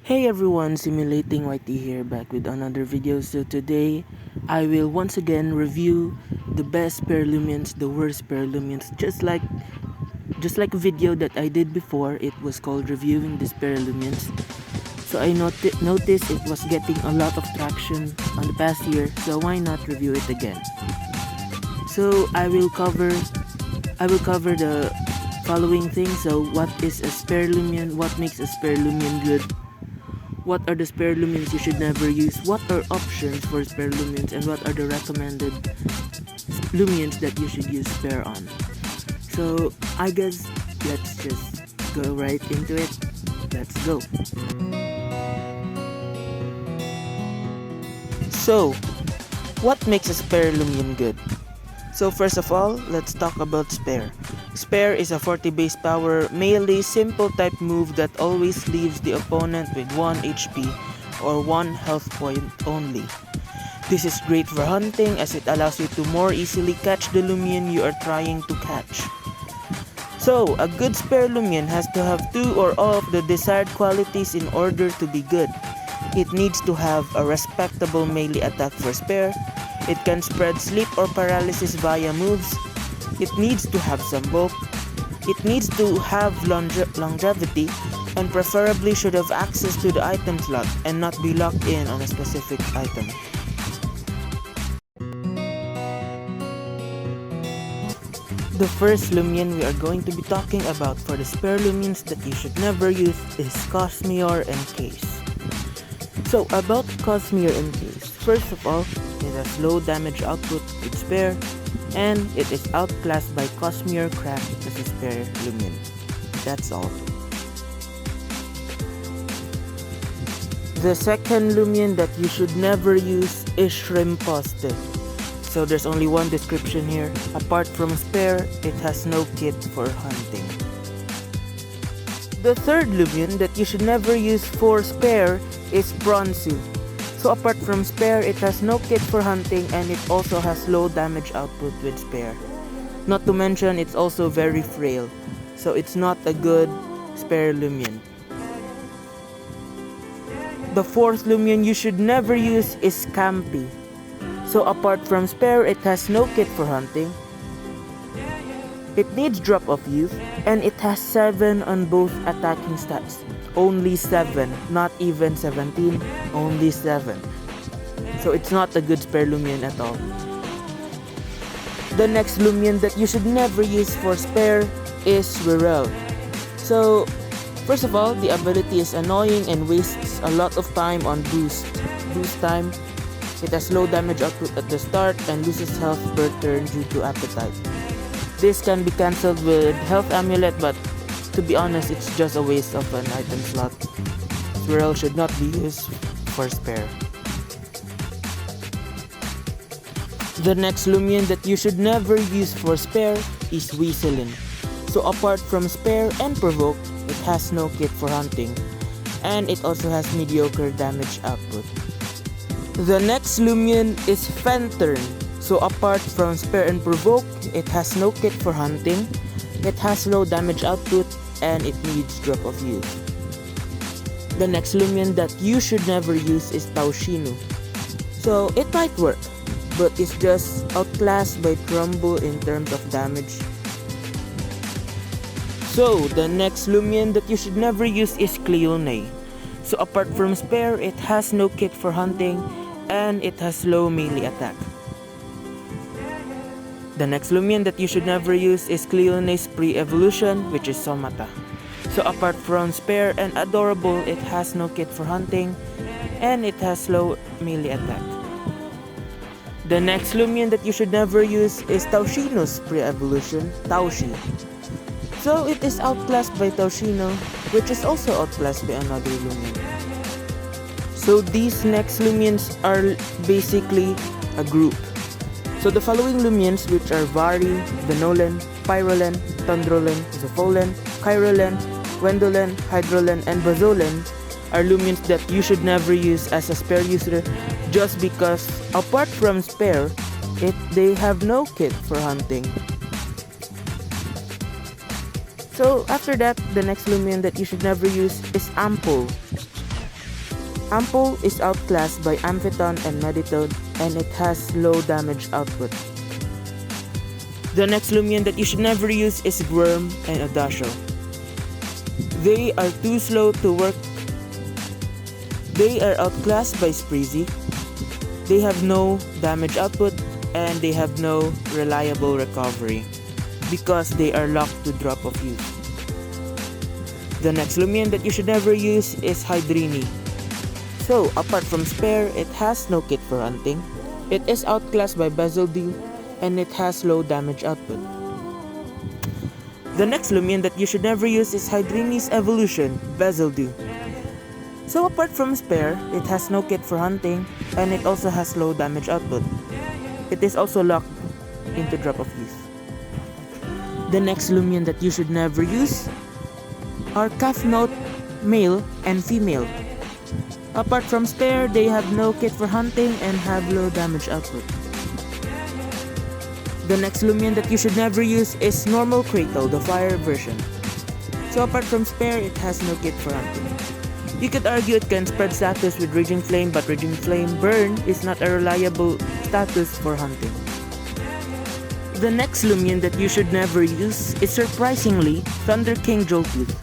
Hey everyone, Simulating YT here, back with another video. So today, I will once again review the best spare Lumians, the worst spare Lumians, just like a video that I did before. It was called reviewing the spare Lumians. So I noticed it was getting a lot of traction on the past year, so why not review it again? So I will cover the following things. So what is a spare Lumian? What makes a spare Lumian good? What are the spare Lumians you should never use? What are options for spare Lumians? And what are the recommended Lumians that you should use spare on? So I guess let's just go right into it. Let's go. So, what makes a spare Lumian good? So first of all, let's talk about spare. Spare is a 40 base power, melee, simple type move that always leaves the opponent with 1 HP or 1 health point only. This is great for hunting as it allows you to more easily catch the Lumian you are trying to catch. So, a good spare Lumian has to have 2 or all of the desired qualities in order to be good. It needs to have a respectable melee attack for spare. It can spread sleep or paralysis via moves. It needs to have some bulk. It needs to have longevity and preferably should have access to the item slot and not be locked in on a specific item. The first Lumian we are going to be talking about for the spare Lumians that you should never use is Cosmior and Case. So about Cosmior and Case, first of all, it has low damage output with spare, and it is outclassed by Cosmior Craft as a spare Lumian. That's all. The second Lumian that you should never use is Shrimposte. So there's only one description here. Apart from spare, it has no kit for hunting. The third Lumian that you should never use for spare is Bronzu. So apart from spare, it has no kit for hunting and it also has low damage output with spare. Not to mention, it's also very frail. So it's not a good spare Lumian. The fourth Lumian you should never use is Campy. So apart from spare, it has no kit for hunting. It needs drop of youth and it has 7 on both attacking stats. Only 7, not even 17, only 7. So it's not a good spare Lumian at all. The next Lumian that you should never use for spare is Swirl. So first of all, the ability is annoying and wastes a lot of time on boost time. It has low damage output at the start and loses health per turn due to appetite. This can be cancelled with Health Amulet, but to be honest, it's just a waste of an item slot. Swirl should not be used for spare. The next Lumian that you should never use for spare is Weaselin. So apart from spare and provoke, it has no kit for hunting, and it also has mediocre damage output. The next Lumian is Fentern. So apart from spare and provoke, it has no kit for hunting, it has low damage output, and it needs drop of youth. The next Lumian that you should never use is Taushinu. So it might work, but it's just outclassed by Trumbull in terms of damage. So the next Lumian that you should never use is Cleone. So apart from spare, it has no kit for hunting, and it has low melee attack. The next Lumian that you should never use is Cleone's pre-evolution, which is Somata. So apart from spare and adorable, it has no kit for hunting, and it has low melee attack. The next Lumian that you should never use is Taushino's pre-evolution, Taushi. So it is outclassed by Taushino, which is also outclassed by another Lumian. So these next Lumians are basically a group. So the following Lumians, which are Vari, Venolen, Pyrolen, Tundrolen, Zepholen, Chirolen, Wendolen, Hydrolen, and Bazolen, are Lumians that you should never use as a spare user just because apart from spare, they have no kit for hunting. So after that, the next Lumian that you should never use is Ample. Ample is outclassed by Amphiton and Meditone, and it has low damage output. The next Lumian that you should never use is Worm and Audacial. They are too slow to work. They are outclassed by Spreezy. They have no damage output and they have no reliable recovery because they are locked to drop of use. The next Lumian that you should never use is Hydrini. So, apart from Spare, it has no kit for hunting. It is outclassed by Bezeldew and it has low damage output. The next Lumian that you should never use is Hydrini's Evolution, Bezeldew. So apart from Spare, it has no kit for hunting and it also has low damage output. It is also locked into drop of use. The next Lumian that you should never use are Calf Note, male and female. Apart from Spare, they have no kit for hunting and have low damage output. The next Lumian that you should never use is Normal Kratel, the fire version. So apart from Spare, it has no kit for hunting. You could argue it can spread status with Raging Flame, but Raging Flame Burn is not a reliable status for hunting. The next Lumian that you should never use is surprisingly Thunder King Joltooth,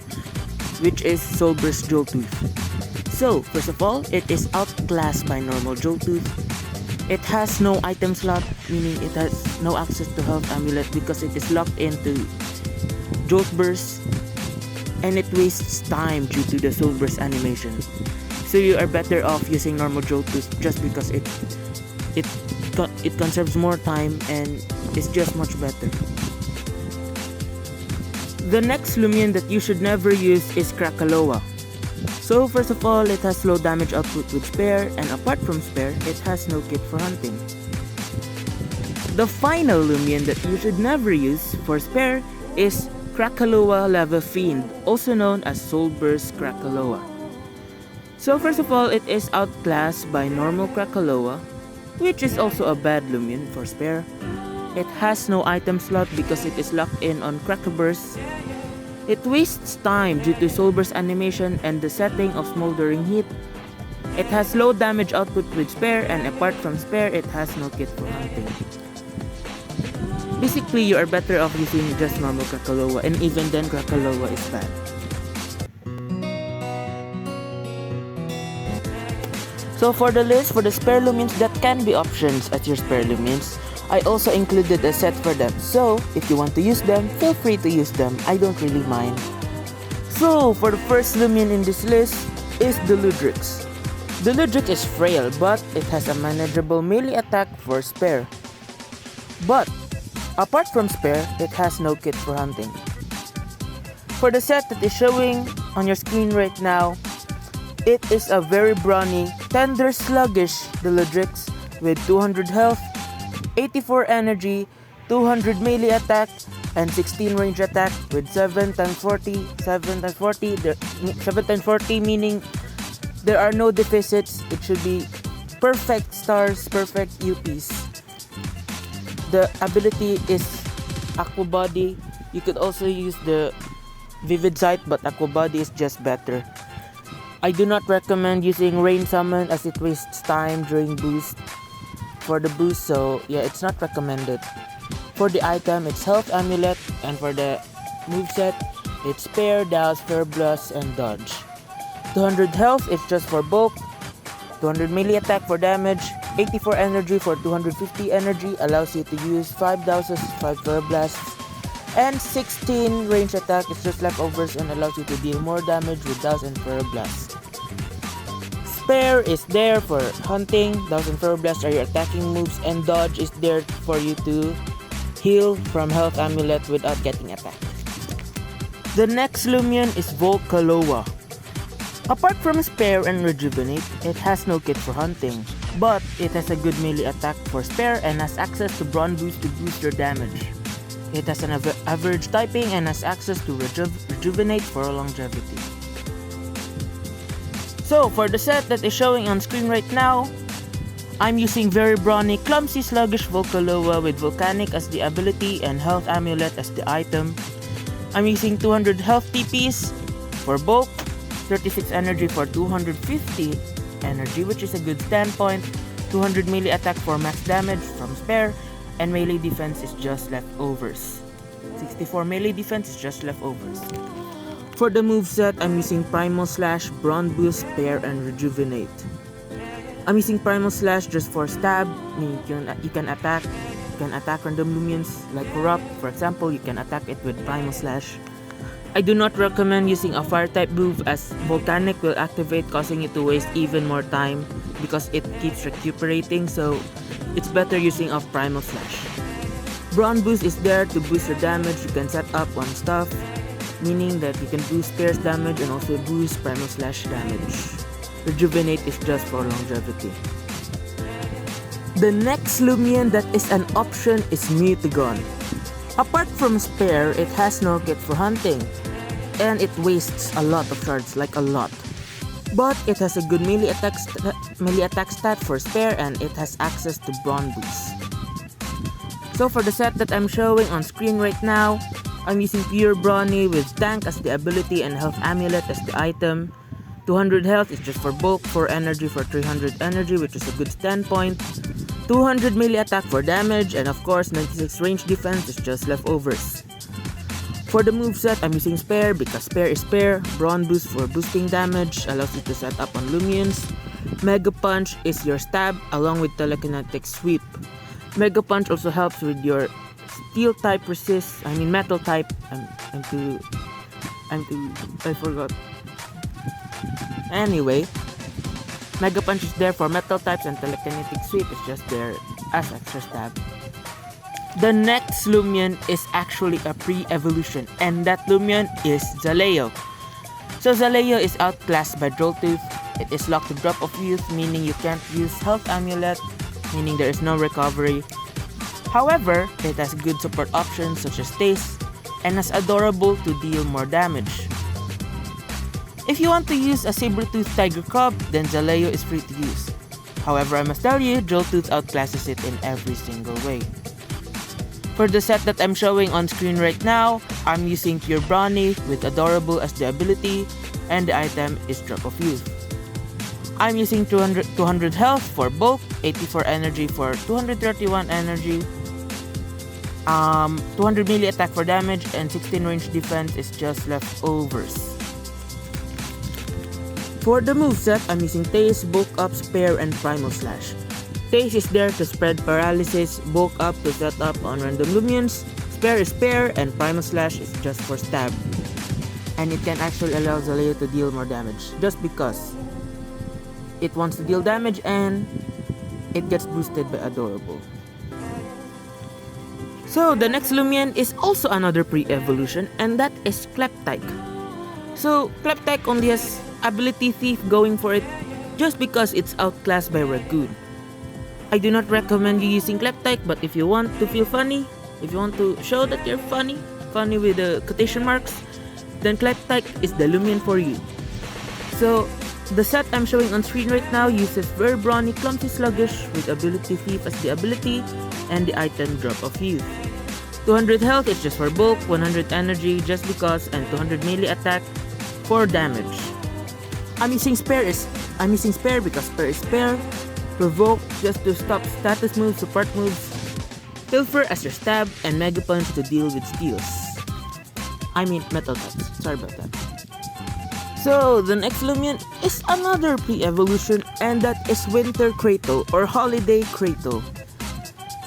which is Soulburst Joltooth. So, first of all, it is outclassed by normal Joltooth. It has no item slot, meaning it has no access to Health Amulet because it is locked into Jolt Burst, and it wastes time due to the Soul Burst animation. So you are better off using normal Joltooth just because it conserves more time and is just much better. The next Lumian that you should never use is Krakaloa. So first of all, it has low damage output with Spare, and apart from Spare, it has no kit for hunting. The final Lumian that you should never use for Spare is Krakaloa Lava Fiend, also known as Soul Burst Krakaloa. So first of all, it is outclassed by normal Krakaloa, which is also a bad Lumian for Spare. It has no item slot because it is locked in on Crackerburst. It wastes time due to Soul Burst animation and the setting of Smoldering Heat. It has low damage output with Spare, and apart from Spare, it has no kit for hunting. Basically, you are better off using just normal Krakaloa, and even then Krakaloa is bad. So for the list for the Spare Lumians that can be options as your Spare Lumians, I also included a set for them, so if you want to use them, feel free to use them, I don't really mind. So for the first Lumian in this list is the Ludrix. The Ludrix is frail, but it has a manageable melee attack for Spare. But apart from Spare, it has no kit for hunting. For the set that is showing on your screen right now, it is a very brawny, tender sluggish Ludrix with 200 health, 84 energy, 200 melee attack, and 16 range attack with 7 times 40, 7 times 40, 7 times 40 meaning there are no deficits. It should be perfect stars, perfect UPs. The ability is Aqua Body. You could also use the Vivid Sight, but Aqua Body is just better. I do not recommend using Rain Summon as it wastes time during boost. For the boost, so yeah, it's not recommended. For the item, it's Health Amulet, and for the moveset, it's Spare, Douse, Fair Blast, and Dodge. 200 health is just for bulk, 200 melee attack for damage, 84 energy for 250 energy allows you to use 5 Douses, 5 Fair Blasts, and 16 range attack is just leftovers and allows you to deal more damage with Douse and Fair Blast. Spare is there for hunting, Douse and Fair Blast are your attacking moves, and Dodge is there for you to heal from Health Amulet without getting attacked. The next Lumian is Volcaloa. Apart from Spare and Rejuvenate, it has no kit for hunting, but it has a good melee attack for Spare and has access to Brawn Boost to boost your damage. It has an average typing and has access to Rejuvenate for longevity. So for the set that is showing on screen right now, I'm using very brawny, clumsy, sluggish Volcaloa with Volcanic as the ability and Health Amulet as the item. I'm using 200 health TPs for bulk, 36 energy for 250 energy, which is a good standpoint, 200 melee attack for max damage from spare, and melee defense is just leftovers. 64 melee defense is just leftovers. For the moveset, I'm using Primal Slash, Brawn Boost, Spare, and Rejuvenate. I'm using Primal Slash just for stab, meaning you can attack random Lumians like Corrupt. For example, you can attack it with Primal Slash. I do not recommend using a fire type move as Volcanic will activate, causing you to waste even more time because it keeps recuperating, so it's better using off Primal Slash. Brawn Boost is there to boost your damage. You can set up on stuff, meaning that you can boost Spare's damage and also boost Primal Slash damage. Rejuvenate is just for longevity. The next Lumian that is an option is Mutigon. Apart from Spare, it has no kit for hunting, and it wastes a lot of shards, like a lot. But it has a good melee attack stat for Spare, and it has access to Brawn Boost. So for the set that I'm showing on screen right now, I'm using Pure Brawny with Tank as the ability and Health Amulet as the item. 200 health is just for bulk, 4 energy for 300 energy, which is a good standpoint. 200 melee attack for damage, and of course 96 range defense is just leftovers. For the moveset, I'm using Spare because Spare is Spare. Brawn Boost for boosting damage, allows you to set up on Lumians. Mega Punch is your stab along with Telekinetic Sweep. Mega Punch also helps with your Steel type Metal type. I forgot. Anyway, Mega Punch is there for metal types and Telekinetic Sweep is just there as extra stab. The next Lumian is actually a pre-evolution, and that Lumian is Zaleo. So Zaleo is outclassed by Joltooth. It is locked to Drop of Youth, meaning you can't use Health Amulet, meaning there is no recovery. However, it has good support options such as Taste, and is adorable to deal more damage. If you want to use a Sabertooth Tiger Cub, then Zaleo is free to use. However, I must tell you, Joltooth outclasses it in every single way. For the set that I'm showing on screen right now, I'm using Pure Brawny with Adorable as the ability, and the item is Drop of Youth. I'm using 200 health for bulk, 84 energy for 231 energy, 200 melee attack for damage, and 16 range defense is just leftovers. For the moveset, I'm using Taste, Bulk Up, Spare, and Primal Slash. Taste is there to spread paralysis, Bulk Up to set up on random Lumians, Spare is Spare, and Primal Slash is just for stab. And it can actually allow Zaleo to deal more damage, just because it wants to deal damage and it gets boosted by Adorable. So the next Lumian is also another pre-evolution, and that is Kleptyke. So Kleptyke only has Ability Thief going for it just because it's outclassed by Ragoon. I do not recommend you using Kleptyke, but if you want to feel funny, if you want to show that you're funny with the quotation marks, then Kleptyke is the Lumian for you. So the set I'm showing on screen right now uses Very Brawny, Clumsy Sluggish with Ability Thief as the ability and the item Drop of Youth. 200 health is just for bulk, 100 energy just because, and 200 melee attack for damage. I'm using Spare because Spare is Spare. Provoke just to stop status moves, support moves. Pilfer as your stab, and Mega Punch to deal with steals. Metal types. Sorry about that. So the next Lumian is another pre-evolution, and that is Winter Kratle or Holiday Kratle.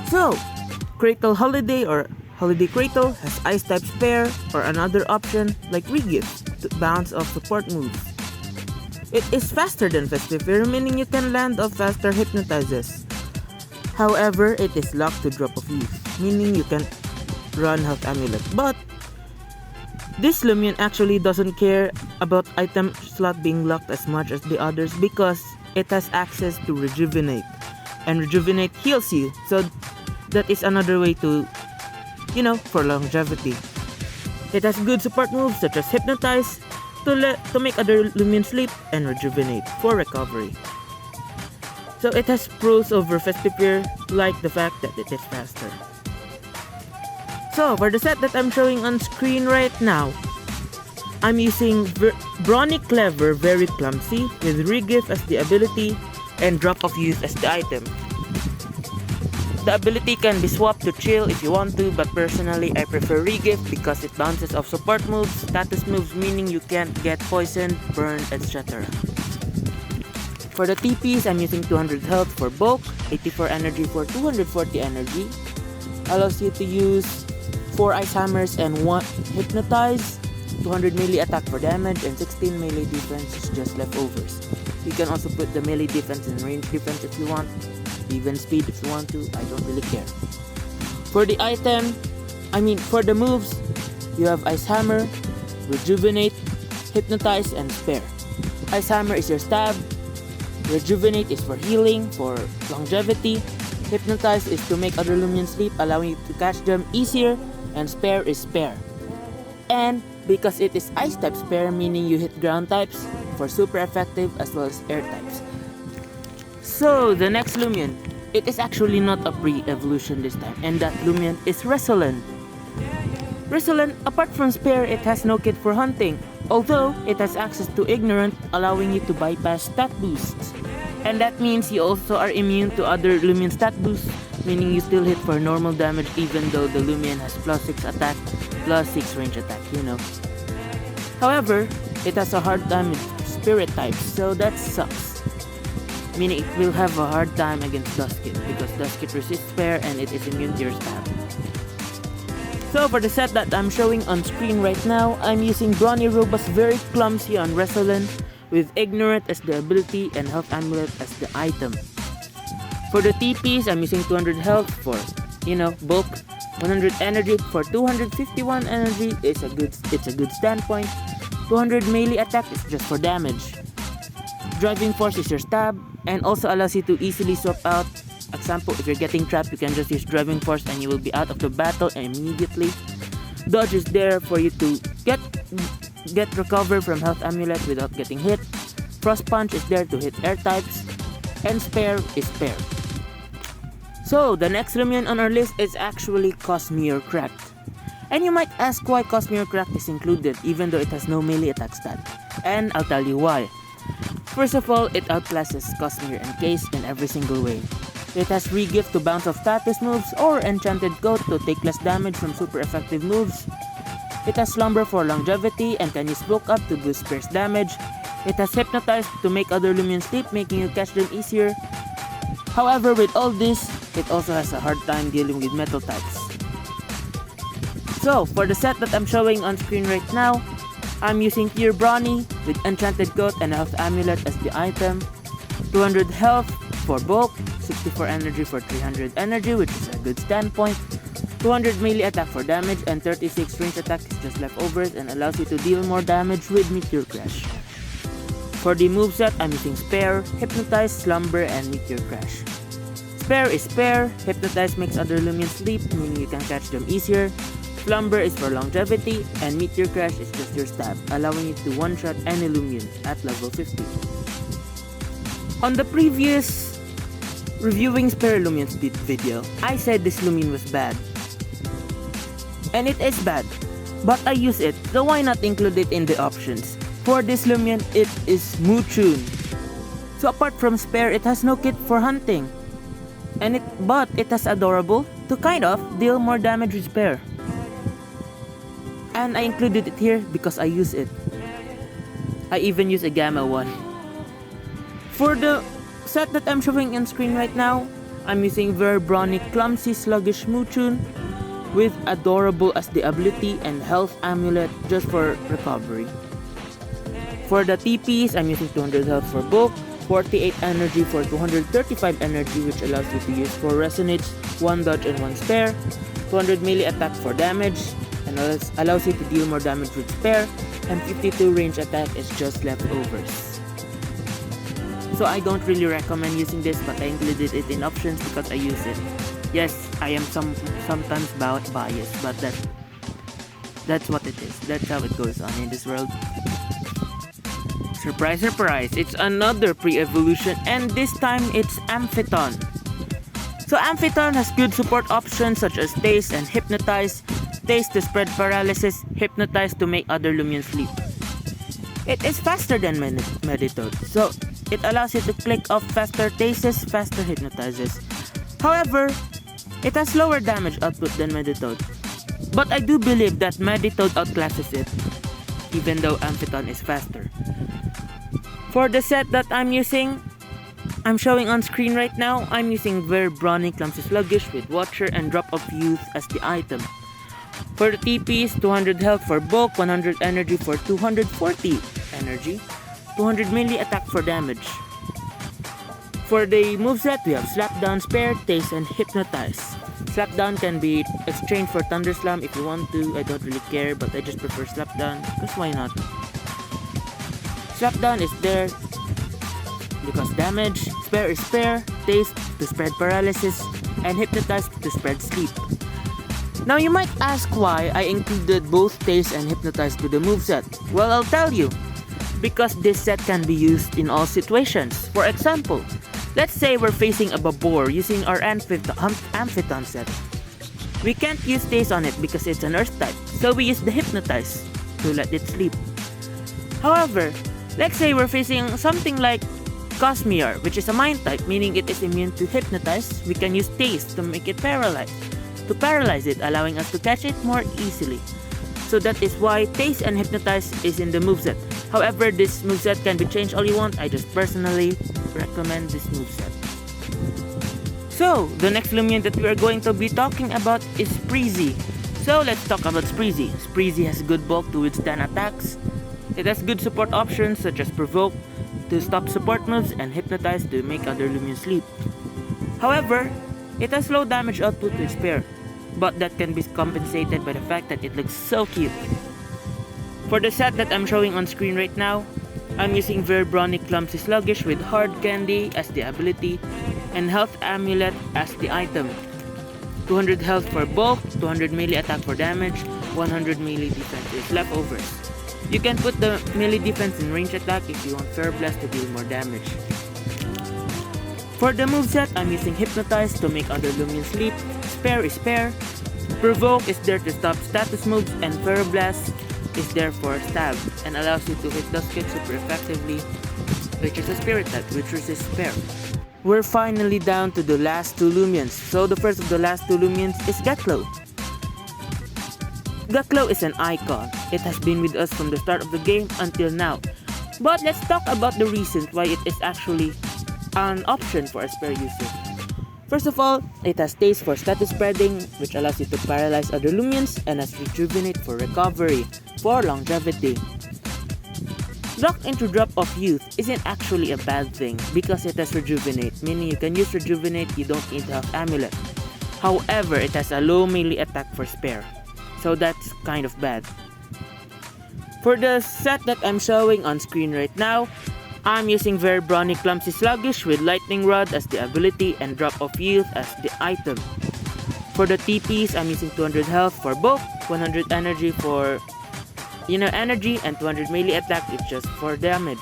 So Kratle Holiday or Holiday Kratle has Ice type Spare or another option like Regift to bounce off support moves. It is faster than Festive, meaning you can land off faster hypnotizes. However, it is locked to Drop of Youth, meaning you can run Health Amulet. But this Lumian actually doesn't care about item slot being locked as much as the others because it has access to Rejuvenate, and Rejuvenate heals you, so that is another way to, for longevity. It has good support moves such as Hypnotize, to make other Lumians sleep, and Rejuvenate for recovery. So it has pros over Festive, like the fact that it is faster. So for the set that I'm showing on screen right now, I'm using Brawny Clever, Very Clumsy, with Regift as the ability and Drop of Youth as the item. The ability can be swapped to Chill if you want to, but personally I prefer Regift because it bounces off support moves, status moves, meaning you can't get poisoned, burned, etc. For the TPs, I'm using 200 health for bulk, 84 energy for 240 energy. Allows you to use 4 Ice Hammers and 1 Hypnotize, 200 melee attack for damage, and 16 melee defense is just leftovers. You can also put the melee defense and range defense if you want, even speed if you want to, I don't really care. For the for the moves, you have Ice Hammer, Rejuvenate, Hypnotize, and Spare. Ice Hammer is your stab, Rejuvenate is for healing, for longevity, Hypnotize is to make other Lumians sleep, allowing you to catch them easier, and Spare is Spare. And because it is Ice type Spare, meaning you hit ground types, for super effective as well as air types. So the next Lumian, it is actually not a pre-evolution this time, and that Lumian is Resolent. Resolent, apart from Spare, it has no kit for hunting, although it has access to Ignorant, allowing you to bypass stat boosts. And that means you also are immune to other Lumian stat boosts, meaning you still hit for normal damage even though the Lumian has +6 attack, +6 range attack, you know. However, it has a hard time with Spirit types, so that sucks. Meaning it will have a hard time against Duskit because Duskit resists Spare and it is immune to your stab. So for the set that I'm showing on screen right now, I'm using Brawny Robust, Very Clumsy on Resolent with Ignorant as the ability and Health Amulet as the item. For the TPs, I'm using 200 health for, bulk, 100 energy for 251 energy it's a good standpoint, 200 melee attack is just for damage. Driving Force is your stab and also allows you to easily swap out. Example, if you're getting trapped, you can just use Driving Force and you will be out of the battle immediately. Dodge is there for you to get recover from Health Amulet without getting hit. Frost Punch is there to hit air types. And Spare is Spare. So the next Lumian on our list is actually Cosmere Cracked. And you might ask why Cosmere Cracked is included even though it has no melee attack stat. And I'll tell you why. First of all, it outclasses Cosmere and Case in every single way. It has Regift to bounce off status moves or Enchanted Coat to take less damage from super effective moves. It has Slumber for longevity and can use Bulk Up to boost Spare's damage. It has Hypnotize to make other Lumians sleep, making you catch them easier. However, with all this, it also has a hard time dealing with metal types. So, for the set that I'm showing on screen right now, I'm using Pure Brawny with Enchanted Coat and Health Amulet as the item, 200 health for bulk, 64 energy for 300 energy, which is a good standpoint, 200 melee attack for damage, and 36 range attack is just leftovers and allows you to deal more damage with Meteor Crash. For the moveset, I'm using Spare, Hypnotize, Slumber, and Meteor Crash. Spare is Spare, Hypnotize makes other Lumians sleep, meaning you can catch them easier. Slumber is for longevity, and Meteor Crash is just your stab, allowing you to one-shot any Lumian at level 50. On the previous reviewing Spare Lumians video, I said this Lumian was bad. And it is bad, but I use it, so why not include it in the options? For this Lumian, it is Muchun. So apart from Spare, it has no kit for hunting. But it has Adorable to kind of deal more damage with Spare. And I included it here because I use it. I even use a Gamma one. For the set that I'm showing on screen right now, I'm using Very Brawny Clumsy Sluggish Muchun with Adorable as the ability and Health Amulet just for recovery. For the TPs, I'm using 200 health for bulk, 48 energy for 235 energy, which allows you to use 4 Resonates, 1 dodge and 1 spare, 200 melee attack for damage, and allows you to deal more damage with spare, and 52 range attack is just leftovers. So I don't really recommend using this, but I included it in options because I use it. Yes, I am sometimes biased, but that's what it is. That's how it goes on in this world. Surprise, surprise, it's another pre-evolution, and this time it's Amphiton. So Amphiton has good support options such as Daze and Hypnotize. Daze to spread paralysis, Hypnotize to make other Lumians sleep. It is faster than Meditoad, so it allows you to click off faster tastes, faster hypnotizes. However, it has lower damage output than Meditoad. But I do believe that Meditoad outclasses it, even though Amphiton is faster. For the set that I'm showing on screen right now, I'm using Very Brawny Clumsy Sluggish with Watcher and Drop of Youth as the item. For the TPs, 200 health for bulk, 100 energy for 240 energy, 200 melee attack for damage. For the moveset, we have Slapdown, Spare, Taste, and Hypnotize. Slapdown can be exchanged for Thunder Slam if you want to. I don't really care, but I just prefer Slapdown, because why not? Slapdown is there because damage, Spare is Spare, Taste to spread paralysis, and Hypnotize to spread sleep. Now you might ask why I included both Taste and Hypnotize to the moveset. Well, I'll tell you. Because this set can be used in all situations. For example, let's say we're facing a Babor using our Amphiton set. We can't use Taste on it because it's an Earth type, so we use the Hypnotize to let it sleep. However, let's say we're facing something like Cosmiar, which is a Mind type, meaning it is immune to Hypnotize. We can use Taste to make it paralyzed. To paralyze it, allowing us to catch it more easily. So that is why Taste and Hypnotize is in the moveset. However, this moveset can be changed all you want. I just personally recommend this moveset. So, the next Lumian that we are going to be talking about is Spreezy. So, let's talk about Spreezy. Spreezy has good bulk to withstand attacks. It has good support options such as Provoke to stop support moves and Hypnotize to make other Lumians sleep. However, it has low damage output with Spare, but that can be compensated by the fact that it looks so cute. For the set that I'm showing on screen right now, I'm using Very Brawny Clumsy Sluggish with Hard Candy as the ability and Health Amulet as the item. 200 health for bulk, 200 melee attack for damage, 100 melee defense is leftovers. You can put the melee defense in range attack if you want Fair Blast to deal more damage. For the moveset, I'm using Hypnotize to make other Lumians sleep, Spare is Spare, Provoke is there to stop status moves, and Fair Blast is there for stab and allows you to hit Duskit super effectively, which is a Spirit type, which is Spare. We're finally down to the last two Lumians. So the first of the last two Lumians is Geklo. Geklo is an icon. It has been with us from the start of the game until now. But let's talk about the reasons why it is actually an option for a Spare user. First of all, it has Taste for status spreading, which allows you to paralyze other Lumians, and has Rejuvenate for recovery, for longevity. Lock into Drop of Youth isn't actually a bad thing because it has Rejuvenate, meaning you can use Rejuvenate, you don't need Health Amulet. However, it has a low melee attack for Spare, so that's kind of bad. For the set that I'm showing on screen right now, I'm using Very Brawny Clumsy Sluggish with Lightning Rod as the ability and Drop of Youth as the item. For the TPs, I'm using 200 health for bulk, 100 energy for energy, and 200 melee attack is just for damage.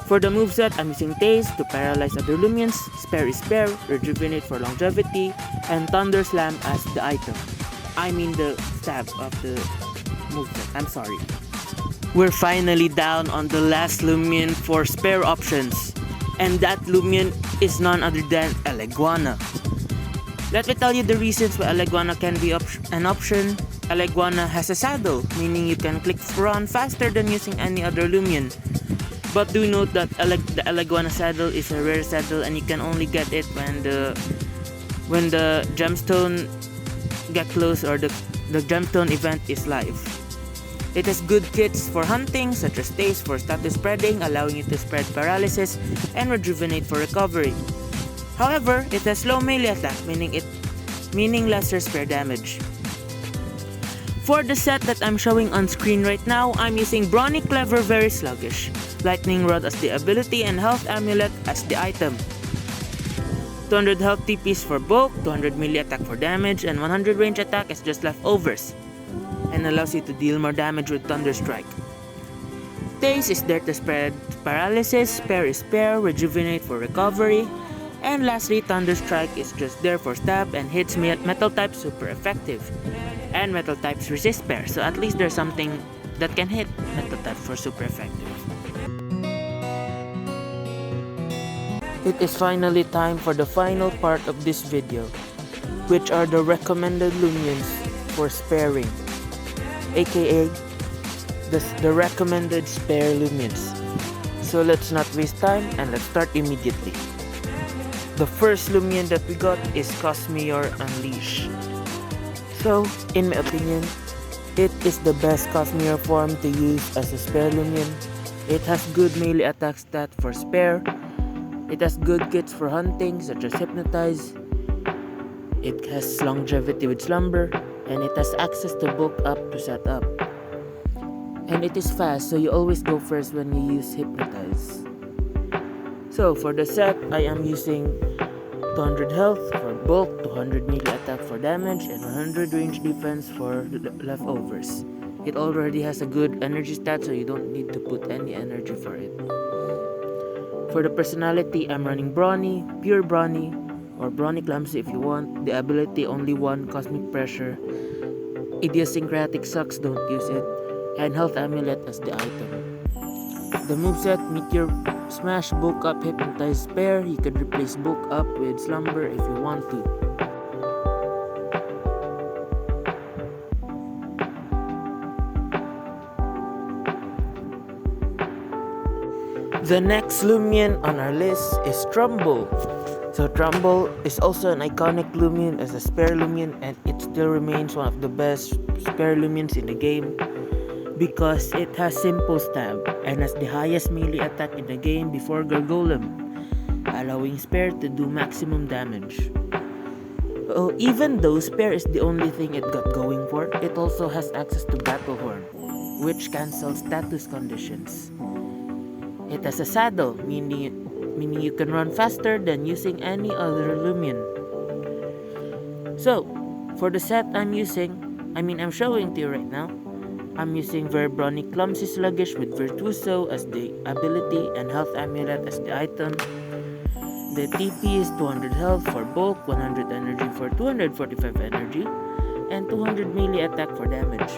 For the moveset, I'm using Taste to paralyze other Lumians, Spare is Spare, Rejuvenate for longevity, and Thunder Slam as the item. I mean the stab of the moveset, I'm sorry. We're finally down on the last Lumian for Spare options, and that Lumian is none other than Eleguana. Let me tell you the reasons why Eleguana can be an option. Eleguana has a saddle, meaning you can click run faster than using any other Lumian. But do note that the Eleguana saddle is a rare saddle, and you can only get it when the gemstone Geklos or the gemstone event is live. It has good kits for hunting, such as Taste for status spreading, allowing you to spread paralysis, and Rejuvenate for recovery. However, it has low melee attack, meaning lesser Spare damage. For the set that I'm showing on screen right now, I'm using Brawny Clever Very Sluggish, Lightning Rod as the ability, and Health Amulet as the item. 200 health TPs for bulk, 200 melee attack for damage, and 100 range attack is just leftovers, and allows you to deal more damage with Thunder Strike. Taste is there to spread paralysis, Spare is Spare, Rejuvenate for recovery, and lastly, Thunder Strike is just there for stab and hits metal types super effective, and metal types resist Spare, so at least there's something that can hit metal type for super effective. It is finally time for the final part of this video, which are the recommended Lumians for sparing, aka the recommended spare Lumians. So let's not waste time and let's start immediately. The first Lumian that we got is Cosmeor Unleash. So, in my opinion, it is the best Cosmeor form to use as a spare Lumian. It has good melee attack stat for spare. It has good kits for hunting such as Hypnotize. It has longevity with Slumber, and it has access to bulk up to set up. And it is fast, so you always go first when you use Hypnotize. So for the set, I am using 200 health for bulk, 200 melee attack for damage, and 100 range defense for leftovers. It already has a good energy stat, so you don't need to put any energy for it. For the personality, I'm running Brawny, Pure Brawny, or Brawny Clumsy if you want. The ability, only one, Cosmic Pressure. Idiosyncratic sucks, don't use it. And Health Amulet as the item. The moveset, Meteor Smash, Bulk Up, Hypnotize, Spare. You can replace Bulk Up with Slumber if you want to. The next Lumian on our list is Trumbull. So Trumbull is also an iconic Lumian as a spare Lumian, and it still remains one of the best spare Lumians in the game because it has simple stab and has the highest melee attack in the game before Gargolem, allowing spare to do maximum damage. Even though spare is the only thing it got going for, it also has access to Battle Horn, which cancels status conditions. It has a saddle, meaning you can run faster than using any other Lumian. So, for the set I'm showing to you right now, I'm using Brawny Clumsy Sluggish with Virtuoso as the ability and Health Amulet as the item. The TP is 200 health for bulk, 100 energy for 245 energy, and 200 melee attack for damage.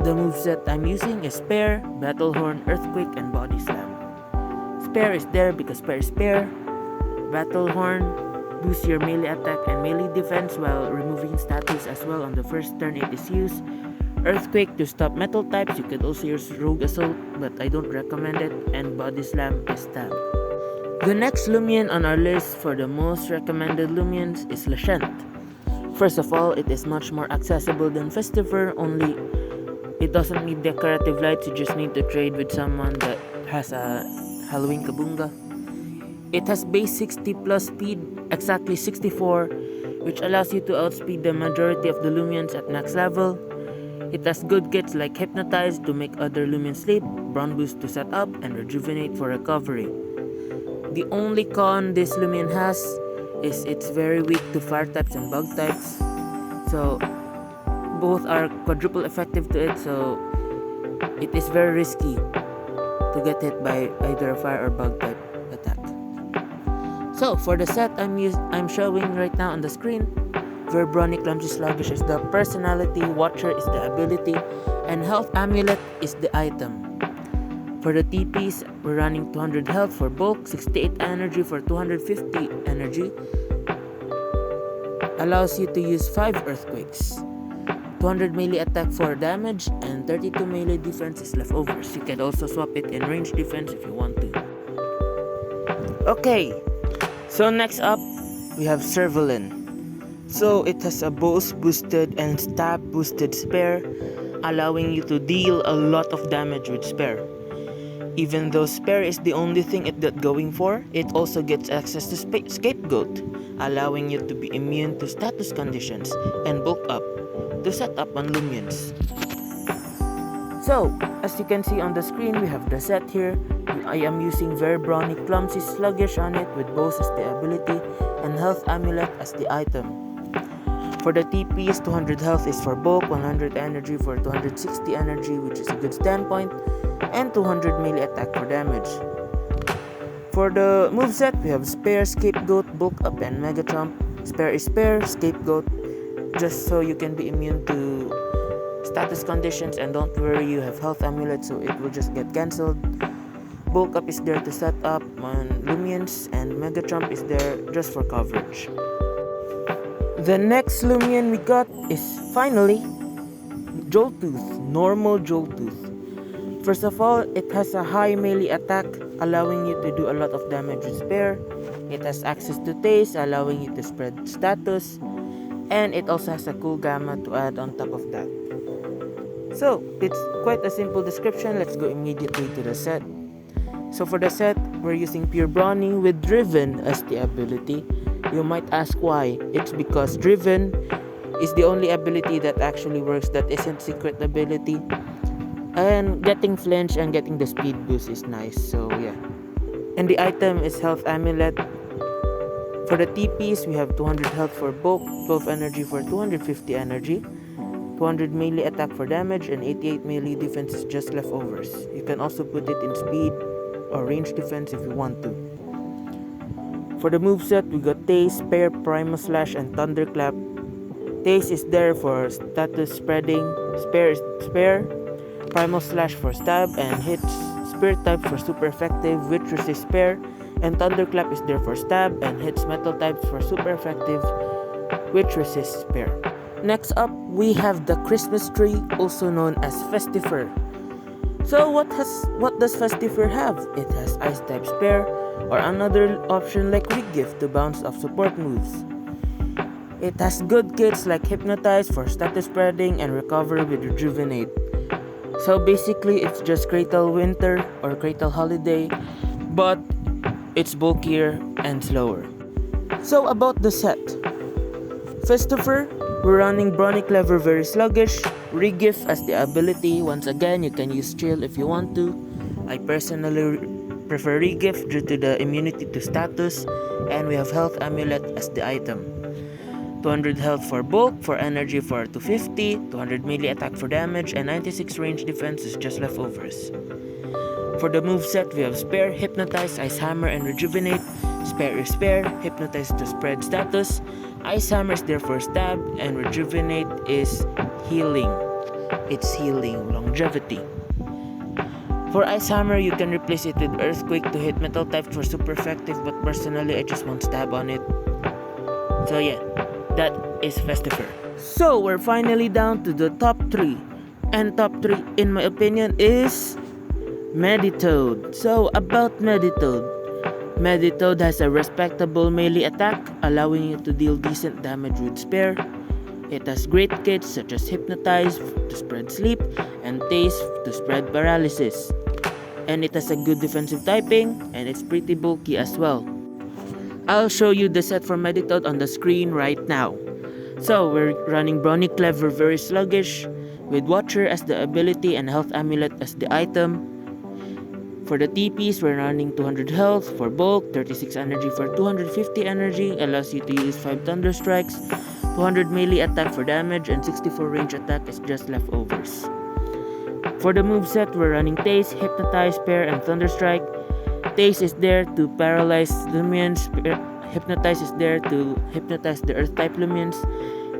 The moveset I'm using is Spare, Battle Horn, Earthquake, and Body Slam. Spare is there because Spare is spare. Battle Horn boosts your melee attack and melee defense while removing status as well on the first turn it is used. Earthquake to stop metal types. You could also use Rogue Assault, but I don't recommend it. And Body Slam is stab. The next Lumian on our list for the most recommended Lumians is Lashent. First of all, it is much more accessible than Festiver, only it doesn't need decorative lights, you just need to trade with someone that has a Halloween Kabunga. It has base 60 plus speed, exactly 64, which allows you to outspeed the majority of the Lumians at max level. It has good kits like Hypnotize to make other Lumians sleep, Brown Boost to set up, and Rejuvenate for recovery. The only con this Lumian has is it's very weak to fire types and bug types. So both are quadruple effective to it, so it is very risky to get hit by either a fire or bug type attack. So for the set I'm showing right now on the screen, Brawny Clumsy Sluggish is the personality, Watcher is the ability, and Health Amulet is the item. For the TPs, we're running 200 health for bulk, 68 energy for 250 energy. Allows you to use 5 earthquakes. 200 melee attack for damage, and 32 melee defense is leftovers. You can also swap it in range defense if you want to. Okay, so next up, we have Servalin. So it has a boast boosted and stab boosted spare, allowing you to deal a lot of damage with spare. Even though spare is the only thing it got going for, it also gets access to Scapegoat, allowing you to be immune to status conditions and bulk up to set up on Lumians. So, as you can see on the screen, we have the set here. I am using Brawny Clumsy Sluggish on it with Boast as the ability and Health Amulet as the item. For the TPs, 200 health is for bulk, 100 energy for 260 energy, which is a good standpoint, and 200 melee attack for damage. For the moveset, we have Spare, Scapegoat, Bulk Up, and Mega Chomp. Spare is Spare, Scapegoat, just so you can be immune to status conditions, and don't worry, you have health amulet, so it will just get cancelled. Bulk up is there to set up on Lumians, and Mega Trump is there just for coverage. The next Lumian we got is finally Joltooth, normal Joltooth. First of all, it has a high melee attack, allowing you to do a lot of damage with Spare. It has access to Taste, allowing you to spread status. And it also has a cool gamma to add on top of that. So, it's quite a simple description. Let's go immediately to the set. So for the set, we're using Pure Brawny with Driven as the ability. You might ask why. It's because Driven is the only ability that actually works that isn't secret ability. And getting Flinch and getting the speed boost is nice, so yeah. And the item is Health Amulet. For the TPs, we have 200 health for bulk, 12 energy for 250 energy, 200 melee attack for damage, and 88 melee defense is just leftovers. You can also put it in speed or range defense if you want to. For the moveset, we got Taste, Spare, Primal Slash, and Thunderclap. Taste is there for status spreading, Spare, Primal Slash for stab and hits, Spirit type for super effective, which resists Spare, and Thunderclap is there for stab and hits metal types for super effective, which resists Spare. Next up, we have the Christmas tree, also known as Festifer. So what does Festifer have? It has Ice type Spare, or another option like Regift to bounce off support moves. It has good kits like Hypnotize for status spreading and Recover with Rejuvenate. So basically, it's just Cradle Winter or Cradle Holiday, but it's bulkier and slower. So about the set. Festifer, we're running Brawny Clever Very Sluggish, Regift as the ability. Once again, you can use Chill if you want to. I personally prefer Regift due to the immunity to status, and we have Health Amulet as the item. 200 health for bulk, for energy for 250, 200 melee attack for damage, and 96 range defense is just leftovers. For the moveset, we have Spare, Hypnotize, Ice Hammer, and Rejuvenate. Spare is Spare, Hypnotize to spread status, Ice Hammer is there for stab, and Rejuvenate is healing. It's healing, longevity. For Ice Hammer, you can replace it with Earthquake to hit metal types for super effective, but personally I just want stab on it. So yeah, that is Festifer. So we're finally down to the top 3. And top 3 in my opinion is Meditoad. So about Meditoad. Meditoad has a respectable melee attack, allowing you to deal decent damage with Spare. It has great kits such as Hypnotize to spread sleep and Taste to spread paralysis. And it has a good defensive typing, and it's pretty bulky as well. I'll show you the set for Meditoad on the screen right now. So we're running Brawny Clever Very Sluggish with Watcher as the ability and Health Amulet as the item. For the TPs, we're running 200 health for bulk, 36 energy for 250 energy, allows you to use 5 Thunder Strikes, 200 melee attack for damage, and 64 range attack is just leftovers. For the moveset, we're running Taste, Hypnotize, Spare, and Thunder Strike. Taste is there to paralyze Lumians, Hypnotize is there to hypnotize the Earth-type Lumians,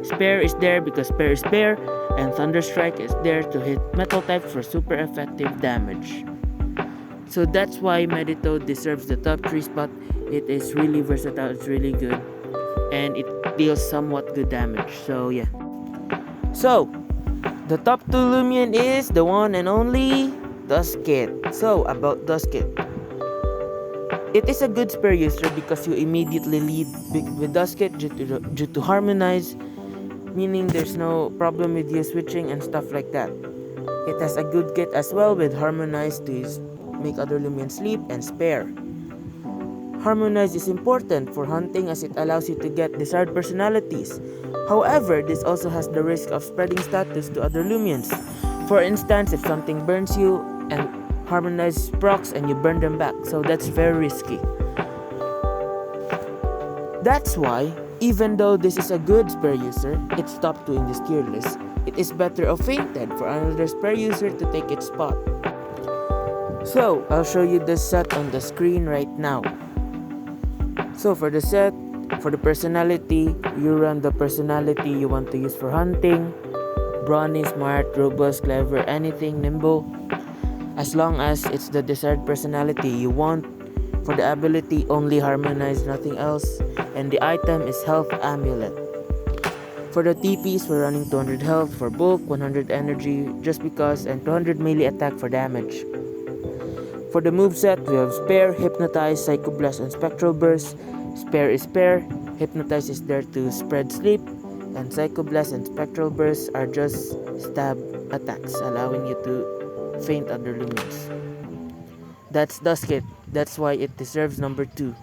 Spare is there because Spare is Spare, and Thunder Strike is there to hit Metal type for super effective damage. So that's why Meditoad deserves the top 3 spot. It is really versatile, it's really good, and it deals somewhat good damage. So yeah. So the top 2 Lumian is the one and only Duskit. So about Duskit. It is a good Spare user because you immediately lead with Duskit due to Harmonize, meaning there's no problem with you switching and stuff like that. It has a good kit as well with Harmonize to make other Lumians sleep and Spare. Harmonize is important for hunting as it allows you to get desired personalities. However, this also has the risk of spreading status to other Lumians. For instance, if something burns you and Harmonize procs and you burn them back, so that's very risky. That's why, even though this is a good Spare user, it's top 2 in this tier list, it is better of Fainted for another Spare user to take its spot. So, I'll show you the set on the screen right now. So for the set, for the personality, you run the personality you want to use for hunting. Brawny, smart, robust, clever, anything, nimble. As long as it's the desired personality you want. For the ability, only harmonize, nothing else. And the item is Health Amulet. For the TPs, we're running 200 health for bulk, 100 energy just because, and 200 melee attack for damage. For the moveset, we have Spare, Hypnotize, Psycho Blast, and Spectral Burst. Spare is Spare, Hypnotize is there to spread sleep, and Psycho Blast and Spectral Burst are just stab attacks, allowing you to faint under Lumians. That's Duskit, that's why it deserves number 2.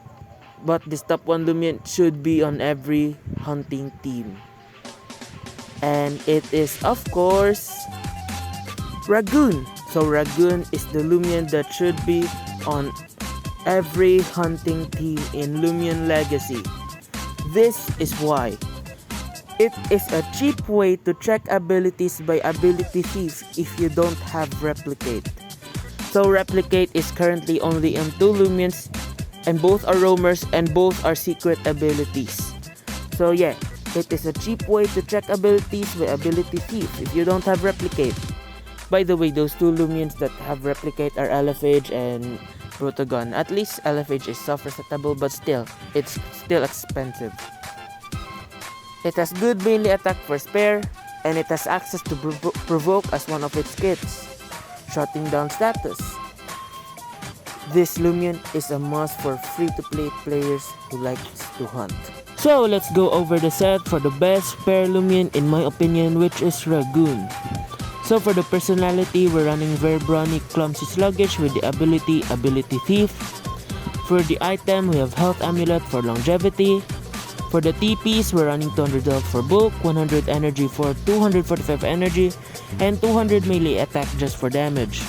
But this top 1 Lumian should be on every hunting team. And it is, of course, Ragoon. So Ragoon is the Lumian that should be on every hunting team in Lumian Legacy. This is why. It is a cheap way to check abilities by Ability Thief if you don't have Replicate. So Replicate is currently only on 2 Lumians, and both are roamers and both are secret abilities. So yeah, it is a cheap way to check abilities by Ability Thief if you don't have Replicate. By the way, those 2 Lumians that have Replicate are Elephage and Protogon. At least Elephage is soft resetable, but still, it's still expensive. It has good melee attack for Spare, and it has access to Provoke as one of its kits, shutting down status. This Lumian is a must for free-to-play players who likes to hunt. So let's go over the set for the best Spare Lumian in my opinion, which is Ragoon. So for the personality, we're running very brawny, clumsy, sluggish with the ability Thief. For the item, we have Health Amulet for longevity. For the TPs, we're running 200 health for bulk, 100 energy for 245 energy, and 200 melee attack just for damage.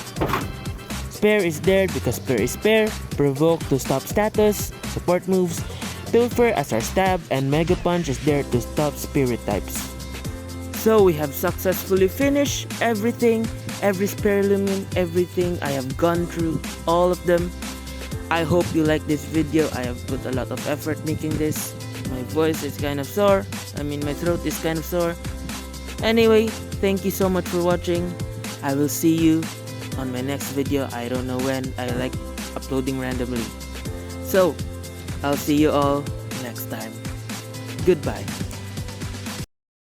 Spare is there because Spare is Spare, Provoke to stop status, support moves, Pilfer as our stab, and Mega Punch is there to stop spirit types. So we have successfully finished everything, every Spare Lumian, everything. I have gone through all of them. I hope you like this video. I have put a lot of effort making this. My voice is kind of sore. My throat is kind of sore. Anyway, thank you so much for watching. I will see you on my next video. I don't know when. I like uploading randomly. So, I'll see you all next time. Goodbye.